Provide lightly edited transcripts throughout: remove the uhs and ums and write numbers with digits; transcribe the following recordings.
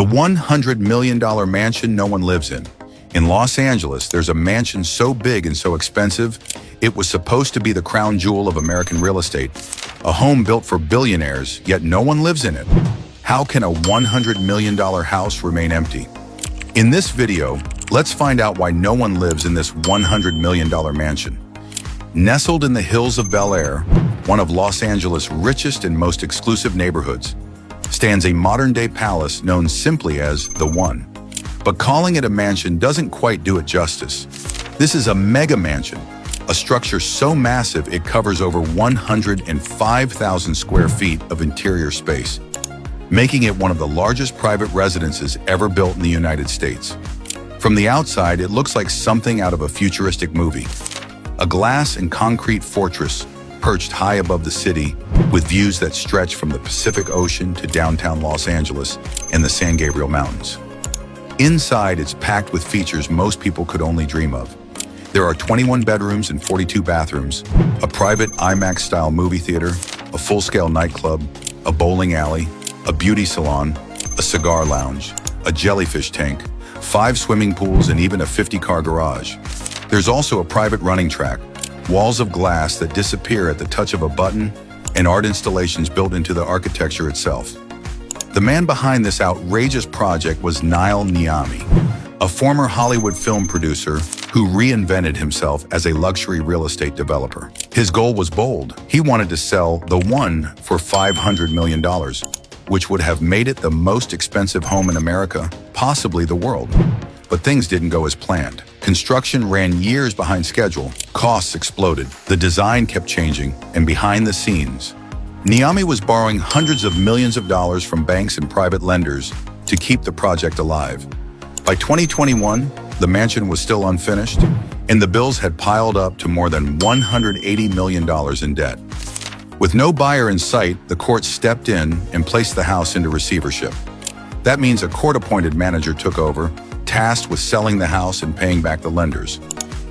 $100 million mansion no one lives in. In Los Angeles, there's a mansion so big and so expensive, it was supposed to be the crown jewel of American real estate. A home built for billionaires, yet no one lives in it. How can a $100 million house remain empty? In this video, let's find out why no one lives in this $100 million mansion. Nestled in the hills of Bel Air, one of Los Angeles' richest and most exclusive neighborhoods, stands a modern-day palace known simply as The One. But calling it a mansion doesn't quite do it justice. This is a mega mansion, a structure so massive it covers over 105,000 square feet of interior space, making it one of the largest private residences ever built in the United States. From the outside, it looks like something out of a futuristic movie. A glass and concrete fortress perched high above the city, with views that stretch from the Pacific Ocean to downtown Los Angeles and the San Gabriel Mountains. Inside, it's packed with features most people could only dream of. There are 21 bedrooms and 42 bathrooms, a private IMAX-style movie theater, a full-scale nightclub, a bowling alley, a beauty salon, a cigar lounge, a jellyfish tank, 5 swimming pools, and even a 50-car garage. There's also a private running track, walls of glass that disappear at the touch of a button, and art installations built into the architecture itself. The man behind this outrageous project was Neil Niami, a former Hollywood film producer who reinvented himself as a luxury real estate developer. His goal was bold. He wanted to sell The One for $500 million, which would have made it the most expensive home in America, possibly the world. But things didn't go as planned. Construction ran years behind schedule, costs exploded, the design kept changing, and behind the scenes, Niami was borrowing hundreds of millions of dollars from banks and private lenders to keep the project alive. By 2021, the mansion was still unfinished, and the bills had piled up to more than $180 million in debt. With no buyer in sight, the court stepped in and placed the house into receivership. That means a court-appointed manager took over, tasked with selling the house and paying back the lenders.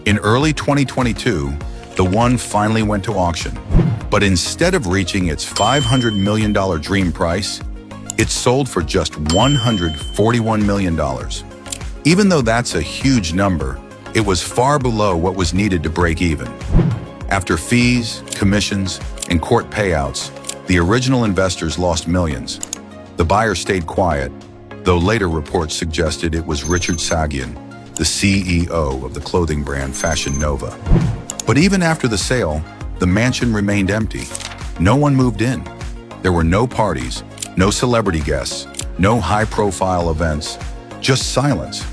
In early 2022, The One finally went to auction. But instead of reaching its $500 million dream price, it sold for just $141 million. Even though that's a huge number, it was far below what was needed to break even. After fees, commissions, and court payouts, the original investors lost millions. The buyer stayed quiet, though later reports suggested it was Richard Sagian, the CEO of the clothing brand Fashion Nova. But even after the sale, the mansion remained empty. No one moved in. There were no parties, no celebrity guests, no high-profile events, just silence.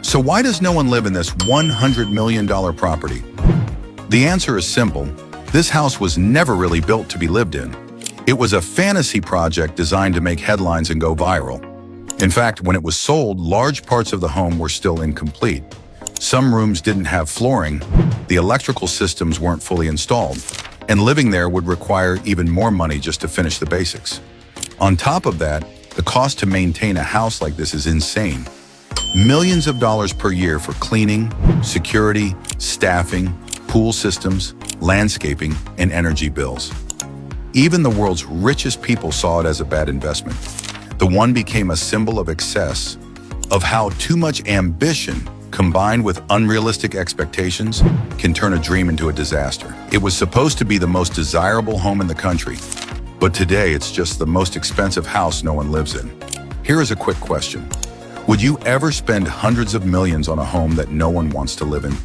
So why does no one live in this $100 million property? The answer is simple. This house was never really built to be lived in. It was a fantasy project designed to make headlines and go viral. In fact, when it was sold, large parts of the home were still incomplete. Some rooms didn't have flooring, the electrical systems weren't fully installed, and living there would require even more money just to finish the basics. On top of that, the cost to maintain a house like this is insane. Millions of dollars per year for cleaning, security, staffing, pool systems, landscaping, and energy bills. Even the world's richest people saw it as a bad investment. The One became a symbol of excess, of how too much ambition combined with unrealistic expectations can turn a dream into a disaster. It was supposed to be the most desirable home in the country, but today it's just the most expensive house no one lives in. Here is a quick question. Would you ever spend hundreds of millions on a home that no one wants to live in?